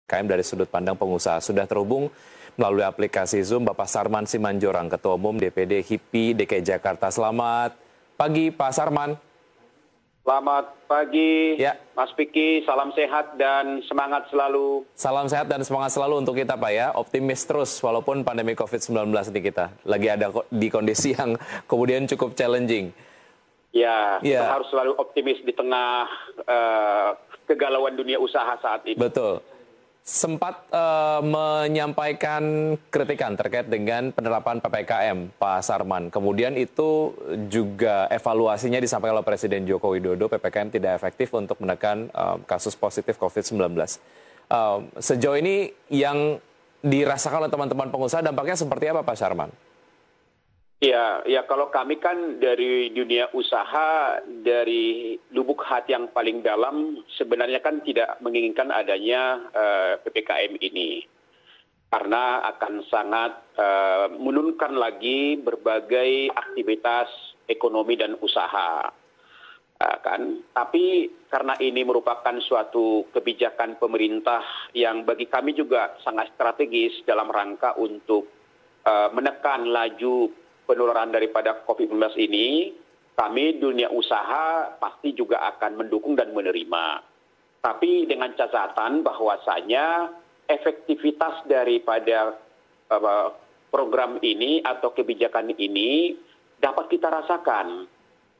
KM dari sudut pandang pengusaha. Sudah terhubung melalui aplikasi Zoom Bapak Sarman Simanjorang, Ketua Umum DPD HIPI DKI Jakarta. Selamat pagi Pak Sarman. Selamat pagi ya. Mas Piki, salam sehat dan semangat selalu. Salam sehat dan semangat selalu untuk kita Pak ya, optimis terus walaupun pandemi COVID-19 ini kita lagi ada di kondisi yang kemudian cukup challenging. Ya, kita harus selalu optimis di tengah kegalauan dunia usaha saat ini. Betul. Sempat menyampaikan kritikan terkait dengan penerapan PPKM, Pak Sarman. Kemudian itu juga evaluasinya disampaikan oleh Presiden Joko Widodo, PPKM tidak efektif untuk menekan kasus positif COVID-19. Sejauh ini yang dirasakan oleh teman-teman pengusaha dampaknya seperti apa, Pak Sarman? Ya, kalau kami kan dari dunia usaha, dari lubuk hati yang paling dalam, sebenarnya kan tidak menginginkan adanya PPKM ini. Karena akan sangat menurunkan lagi berbagai aktivitas ekonomi dan usaha. Tapi karena ini merupakan suatu kebijakan pemerintah yang bagi kami juga sangat strategis dalam rangka untuk menekan laju penularan daripada COVID-19 ini, kami dunia usaha pasti juga akan mendukung dan menerima. Tapi dengan catatan bahwasanya efektivitas daripada program ini atau kebijakan ini dapat kita rasakan,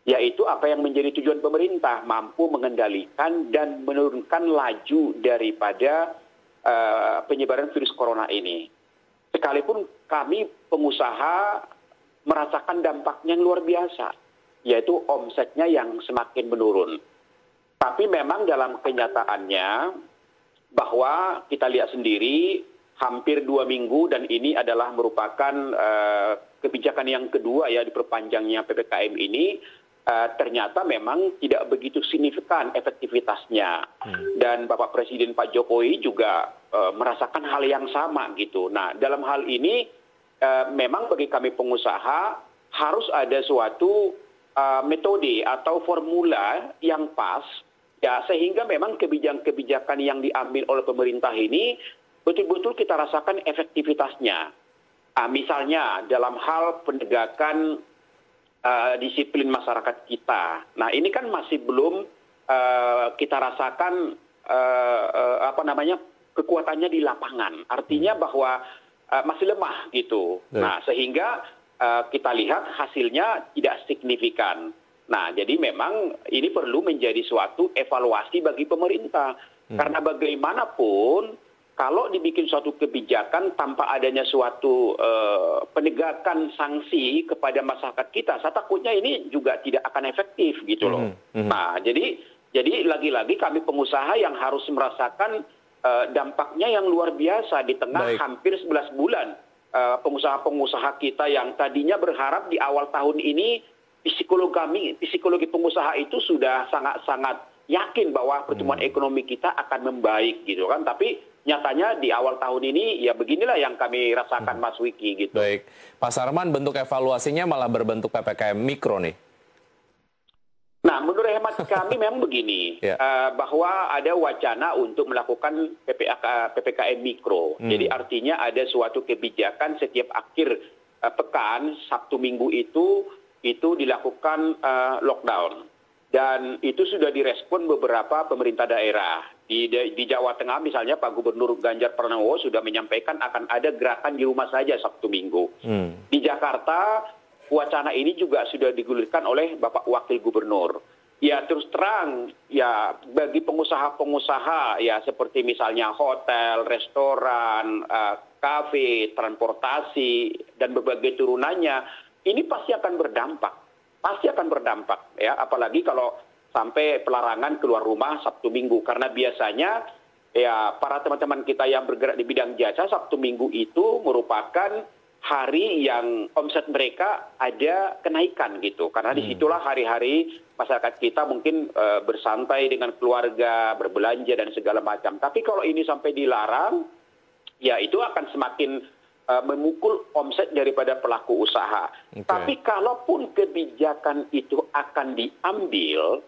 yaitu apa yang menjadi tujuan pemerintah, mampu mengendalikan dan menurunkan laju daripada penyebaran virus corona ini. Sekalipun kami pengusaha merasakan dampaknya yang luar biasa, yaitu omsetnya yang semakin menurun. Tapi memang dalam kenyataannya, bahwa kita lihat sendiri, hampir 2 minggu dan ini adalah merupakan kebijakan yang kedua ya diperpanjangnya PPKM ini, ternyata memang tidak begitu signifikan efektivitasnya. Dan Bapak Presiden Pak Jokowi juga merasakan hal yang sama gitu. Nah, dalam hal ini, memang bagi kami pengusaha harus ada suatu metode atau formula yang pas ya, sehingga memang kebijakan-kebijakan yang diambil oleh pemerintah ini betul-betul kita rasakan efektivitasnya. Misalnya dalam hal penegakan disiplin masyarakat kita. Nah, ini kan masih belum kita rasakan kekuatannya di lapangan. Artinya bahwa masih lemah gitu. Nah, sehingga kita lihat hasilnya tidak signifikan. Nah, jadi memang ini perlu menjadi suatu evaluasi bagi pemerintah. Karena bagaimanapun, kalau dibikin suatu kebijakan tanpa adanya suatu penegakan sanksi kepada masyarakat kita, saya takutnya ini juga tidak akan efektif gitu loh. Nah, jadi lagi-lagi kami pengusaha yang harus merasakan dampaknya yang luar biasa di tengah hampir 11 bulan. Pengusaha-pengusaha kita yang tadinya berharap di awal tahun ini psikologi pengusaha itu sudah sangat-sangat yakin bahwa pertumbuhan ekonomi kita akan membaik gitu kan. Tapi nyatanya di awal tahun ini ya beginilah yang kami rasakan Mas Wiki gitu. Baik, Pak Sarman, bentuk evaluasinya malah berbentuk PPKM mikro nih. Nah, menurut hemat kami memang begini, bahwa ada wacana untuk melakukan PPKM mikro. Jadi artinya ada suatu kebijakan setiap akhir pekan, Sabtu Minggu itu dilakukan lockdown. Dan itu sudah direspon beberapa pemerintah daerah. Di Jawa Tengah misalnya Pak Gubernur Ganjar Pranowo sudah menyampaikan akan ada gerakan di rumah saja Sabtu Minggu. Di Jakarta, wacana ini juga sudah digulirkan oleh Bapak Wakil Gubernur. Ya terus terang, ya bagi pengusaha-pengusaha ya seperti misalnya hotel, restoran, kafe, transportasi, dan berbagai turunannya, ini pasti akan berdampak. Pasti akan berdampak ya, apalagi kalau sampai pelarangan keluar rumah Sabtu Minggu. Karena biasanya ya para teman-teman kita yang bergerak di bidang jasa, Sabtu Minggu itu merupakan hari yang omset mereka ada kenaikan gitu. Karena disitulah hari-hari masyarakat kita mungkin bersantai dengan keluarga, berbelanja dan segala macam. Tapi kalau ini sampai dilarang, ya itu akan semakin memukul omset daripada pelaku usaha. Tapi kalaupun kebijakan itu akan diambil,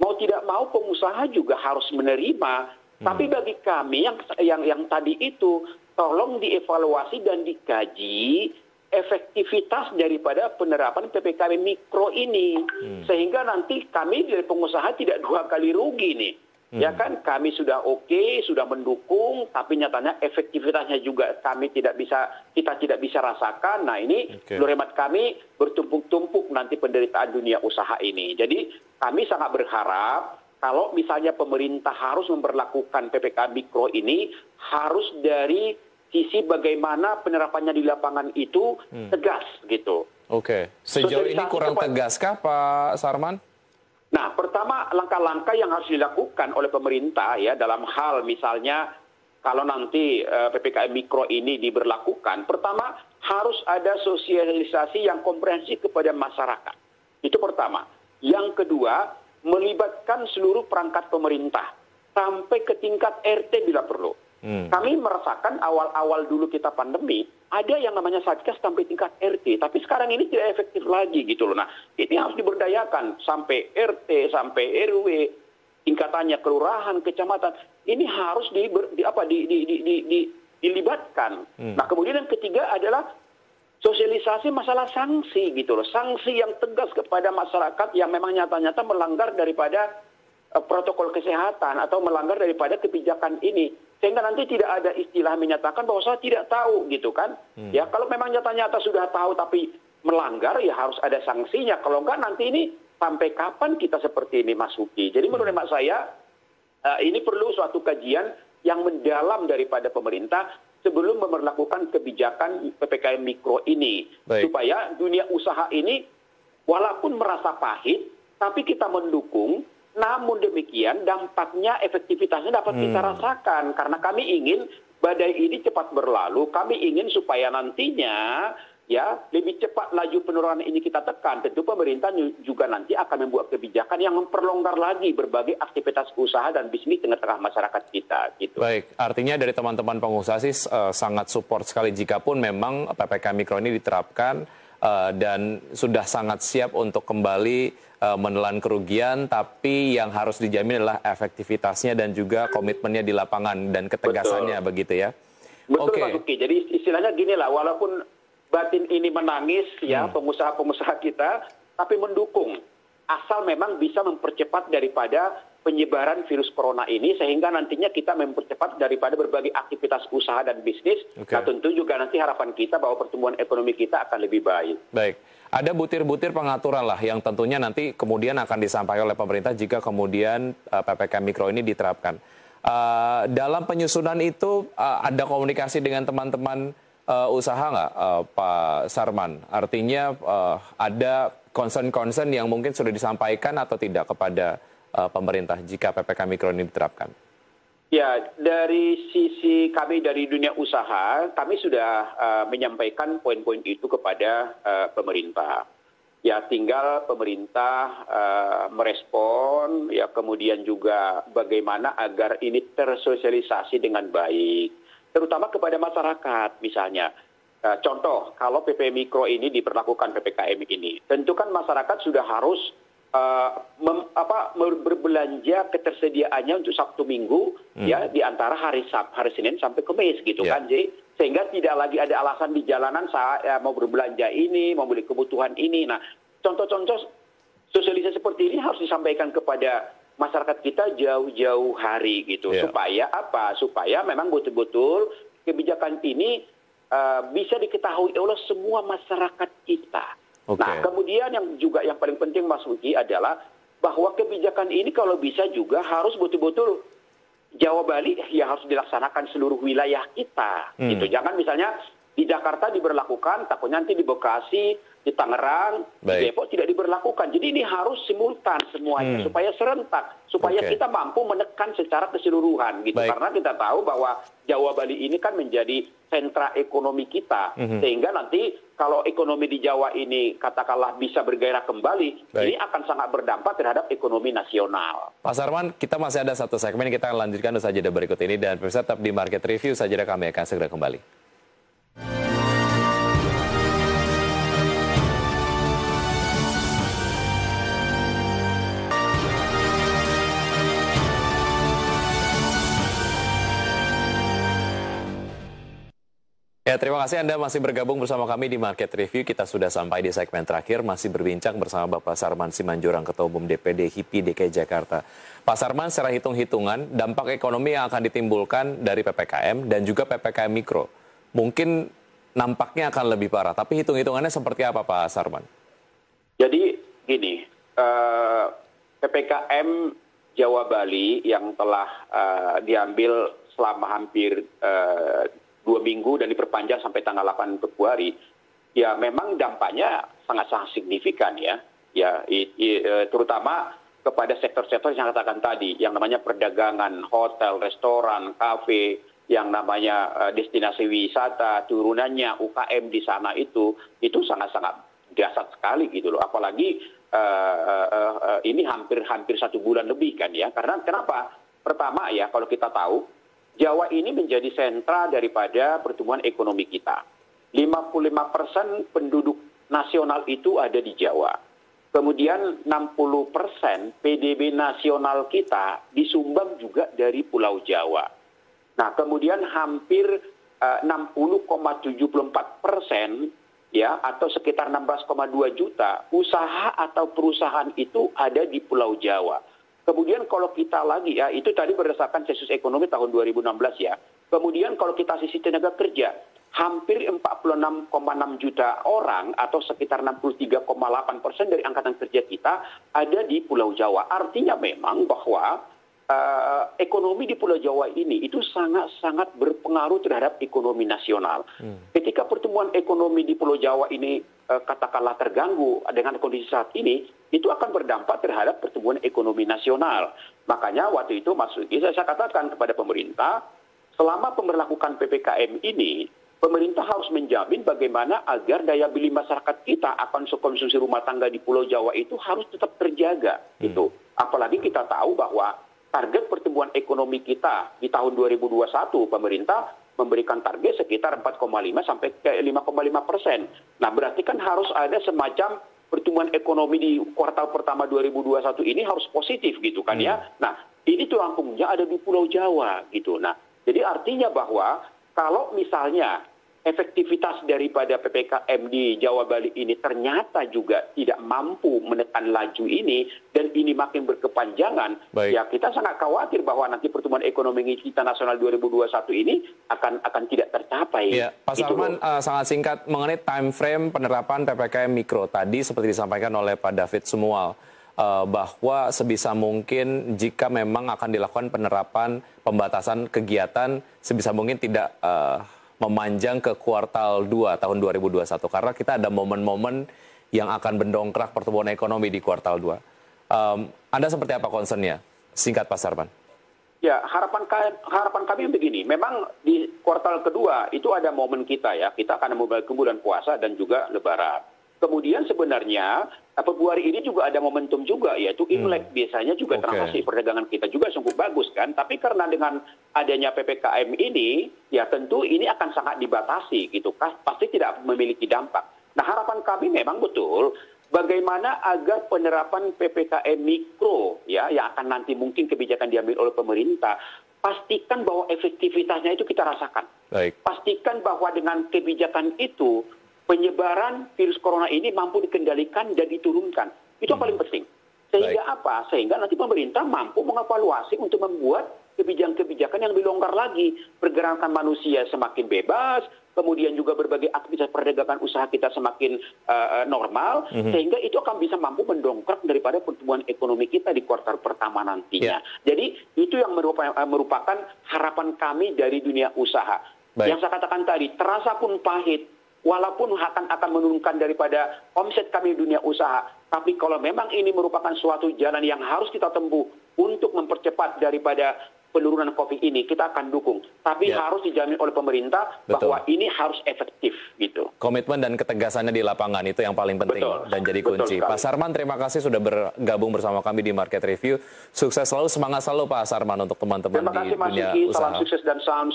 mau tidak mau pengusaha juga harus menerima Tapi bagi kami yang tadi itu, tolong dievaluasi dan dikaji efektivitas daripada penerapan PPKM Mikro ini. Sehingga nanti kami dari pengusaha tidak dua kali rugi nih. Ya kan, kami sudah oke, sudah mendukung, tapi nyatanya efektivitasnya juga kita tidak bisa rasakan. Nah ini menurut hemat kami bertumpuk-tumpuk nanti penderitaan dunia usaha ini. Jadi kami sangat berharap kalau misalnya pemerintah harus memberlakukan PPKM Mikro ini, harus dari sisi bagaimana penerapannya di lapangan itu tegas gitu. Oke, sejauh ini kurang tegaskah Pak Sarman? Nah, pertama langkah-langkah yang harus dilakukan oleh pemerintah ya dalam hal misalnya kalau nanti PPKM Mikro ini diberlakukan, pertama harus ada sosialisasi yang komprehensif kepada masyarakat. Itu pertama. Yang kedua, melibatkan seluruh perangkat pemerintah sampai ke tingkat RT bila perlu. Kami merasakan awal-awal dulu kita pandemi, ada yang namanya Satgas sampai tingkat RT, tapi sekarang ini tidak efektif lagi gitu loh. Nah, ini harus diberdayakan sampai RT, sampai RW, tingkatannya kelurahan, kecamatan. Ini harus dilibatkan. Nah, kemudian yang ketiga adalah sosialisasi masalah sanksi gitu loh. Sanksi yang tegas kepada masyarakat yang memang nyata-nyata melanggar daripada protokol kesehatan atau melanggar daripada kebijakan ini. Sehingga nanti tidak ada istilah menyatakan bahwa saya tidak tahu gitu kan. Ya kalau memang nyata-nyata sudah tahu tapi melanggar ya harus ada sanksinya. Kalau enggak nanti ini sampai kapan kita seperti ini Mas Uki. Jadi menurut hemat saya ini perlu suatu kajian yang mendalam daripada pemerintah sebelum memperlakukan kebijakan PPKM Mikro ini. Baik. Supaya dunia usaha ini walaupun merasa pahit tapi kita mendukung. Namun demikian dampaknya efektivitasnya dapat kita rasakan karena kami ingin badai ini cepat berlalu. Kami ingin supaya nantinya ya lebih cepat laju penurunan ini kita tekan. Tentu pemerintah juga nanti akan membuat kebijakan yang memperlonggar lagi berbagai aktivitas usaha dan bisnis di tengah masyarakat kita. Gitu. Baik, artinya dari teman-teman pengusaha sih sangat support sekali jikapun memang PPKM Mikro ini diterapkan dan sudah sangat siap untuk kembali menelan kerugian, tapi yang harus dijamin adalah efektivitasnya dan juga komitmennya di lapangan dan ketegasannya. Betul. Begitu ya. Betul Pak Duki. Jadi istilahnya gini lah, walaupun batin ini menangis ya pengusaha-pengusaha kita, tapi mendukung asal memang bisa mempercepat daripada penyebaran virus corona ini sehingga nantinya kita mempercepat daripada berbagai aktivitas usaha dan bisnis. Nah tentu juga nanti harapan kita bahwa pertumbuhan ekonomi kita akan lebih baik. Baik. Ada butir-butir pengaturan lah yang tentunya nanti kemudian akan disampaikan oleh pemerintah jika kemudian PPKM Mikro ini diterapkan. Dalam penyusunan itu ada komunikasi dengan teman-teman usaha nggak, Pak Sarman? Artinya ada concern-concern yang mungkin sudah disampaikan atau tidak kepada pemerintah jika PPKM Mikro ini diterapkan? Ya, dari sisi kami dari dunia usaha, kami sudah menyampaikan poin-poin itu kepada pemerintah. Ya, tinggal pemerintah merespon, ya kemudian juga bagaimana agar ini tersosialisasi dengan baik, terutama kepada masyarakat misalnya. Contoh, kalau PPKM Mikro ini diberlakukan PPKM ini, tentu kan masyarakat sudah harus berbelanja ketersediaannya untuk Sabtu Minggu ya di antara hari Senin sampai Kamis gitu kan. Jadi sehingga tidak lagi ada alasan di jalanan saya mau berbelanja ini, mau beli kebutuhan ini. Nah, contoh-contoh sosialisasi seperti ini harus disampaikan kepada masyarakat kita jauh-jauh hari gitu. Supaya apa? Supaya memang betul-betul kebijakan ini bisa diketahui oleh semua masyarakat kita. Nah, kemudian yang paling penting Mas Uki adalah bahwa kebijakan ini kalau bisa juga harus betul-betul Jawa Bali ya harus dilaksanakan seluruh wilayah kita. Gitu. Jangan misalnya di Jakarta diberlakukan, takutnya nanti di Bekasi, di Tangerang, di Depok tidak diberlakukan. Jadi ini harus simultan semuanya supaya serentak, supaya kita mampu menekan secara keseluruhan gitu. Karena kita tahu bahwa Jawa Bali ini kan menjadi sentra ekonomi kita. Sehingga nanti kalau ekonomi di Jawa ini katakanlah bisa bergairah kembali, ini akan sangat berdampak terhadap ekonomi nasional. Pak Sarman, kita masih ada satu segmen, kita akan lanjutkan usaha jeda berikut ini. Dan pemirsa tetap di Market Review, usaha jeda kami akan segera kembali. Ya, terima kasih Anda masih bergabung bersama kami di Market Review. Kita sudah sampai di segmen terakhir, masih berbincang bersama Bapak Sarman Simanjorang, Ketua Umum DPD HIPI DKI Jakarta. Pak Sarman, secara hitung-hitungan, dampak ekonomi yang akan ditimbulkan dari PPKM dan juga PPKM Mikro, mungkin nampaknya akan lebih parah. Tapi hitung-hitungannya seperti apa, Pak Sarman? Jadi gini, PPKM Jawa Bali yang telah diambil selama hampir 2 minggu dan diperpanjang sampai tanggal 8 Februari, ya memang dampaknya sangat-sangat signifikan ya. Terutama kepada sektor-sektor yang saya katakan tadi, yang namanya perdagangan, hotel, restoran, kafe, yang namanya destinasi wisata, turunannya UKM di sana itu sangat-sangat dahsyat sekali gitu loh. Apalagi ini hampir 1 bulan lebih kan ya. Karena kenapa? Pertama ya, kalau kita tahu Jawa ini menjadi sentra daripada pertumbuhan ekonomi kita. 55% penduduk nasional itu ada di Jawa. Kemudian 60% PDB nasional kita disumbang juga dari Pulau Jawa. Nah, kemudian hampir 60,74% ya, atau sekitar 16,2 juta usaha atau perusahaan itu ada di Pulau Jawa. Kemudian kalau kita lagi ya, itu tadi berdasarkan sensus ekonomi tahun 2016 ya. Kemudian kalau kita sisi tenaga kerja, hampir 46,6 juta orang atau sekitar 63,8% dari angkatan kerja kita ada di Pulau Jawa. Artinya memang bahwa ekonomi di Pulau Jawa ini itu sangat-sangat berpengaruh terhadap ekonomi nasional. Ketika pertumbuhan ekonomi di Pulau Jawa ini katakanlah terganggu dengan kondisi saat ini, itu akan berdampak terhadap pertumbuhan ekonomi nasional. Makanya waktu itu Mas Sugi, saya katakan kepada pemerintah, selama pemberlakukan PPKM ini, pemerintah harus menjamin bagaimana agar daya beli masyarakat kita akan konsumsi rumah tangga di Pulau Jawa itu harus tetap terjaga. Gitu. Apalagi kita tahu bahwa target pertumbuhan ekonomi kita di tahun 2021, pemerintah memberikan target sekitar 4,5 sampai ke 5,5%. Nah, berarti kan harus ada semacam pertumbuhan ekonomi di kuartal pertama 2021 ini harus positif gitu kan ya. Nah, ini tulang punggungnya ada di Pulau Jawa gitu. Nah, jadi artinya bahwa kalau misalnya efektivitas daripada PPKM di Jawa Bali ini ternyata juga tidak mampu menekan laju ini dan ini makin berkepanjangan, ya kita sangat khawatir bahwa nanti pertumbuhan ekonomi kita nasional 2021 ini akan tidak tercapai. Ya, Pak Sarman, sangat singkat mengenai time frame penerapan PPKM Mikro tadi seperti disampaikan oleh Pak David Sumual, bahwa sebisa mungkin jika memang akan dilakukan penerapan pembatasan kegiatan sebisa mungkin tidak memanjang ke kuartal 2 tahun 2021 karena kita ada momen-momen yang akan mendongkrak pertumbuhan ekonomi di kuartal 2. Anda seperti apa concern-nya? Singkat Pak Sarman. Ya, harapan kami begini, memang di kuartal kedua itu ada momen kita ya, kita akan memulai ke bulan puasa dan juga Lebaran. Kemudian sebenarnya Februari ini juga ada momentum juga, yaitu Imlek. Biasanya juga transaksi perdagangan kita juga sungguh bagus kan. Tapi karena dengan adanya PPKM ini, ya tentu ini akan sangat dibatasi gitu kan. Pasti tidak memiliki dampak. Nah, harapan kami memang betul bagaimana agar penerapan PPKM Mikro ya yang akan nanti mungkin kebijakan diambil oleh pemerintah, pastikan bahwa efektivitasnya itu kita rasakan. Baik. Pastikan bahwa dengan kebijakan itu penyebaran virus corona ini mampu dikendalikan dan diturunkan. Itu yang paling penting. Sehingga apa? Sehingga nanti pemerintah mampu mengevaluasi untuk membuat kebijakan-kebijakan yang lebih longgar lagi. Pergerakan manusia semakin bebas, kemudian juga berbagai aktivitas perdagangan usaha kita semakin normal, sehingga itu akan bisa mampu mendongkrak daripada pertumbuhan ekonomi kita di kuartal pertama nantinya. Jadi itu yang merupakan harapan kami dari dunia usaha. Yang saya katakan tadi, terasa pun pahit, walaupun akan menurunkan daripada omset kami di dunia usaha, tapi kalau memang ini merupakan suatu jalan yang harus kita tempuh untuk mempercepat daripada penurunan COVID ini, kita akan dukung. Tapi harus dijamin oleh pemerintah bahwa ini harus efektif gitu. Komitmen dan ketegasannya di lapangan itu yang paling penting dan jadi kunci. Pak Sarman, terima kasih sudah bergabung bersama kami di Market Review. Sukses selalu, semangat selalu Pak Sarman untuk teman-teman di dunia usaha. Salam sukses dan salam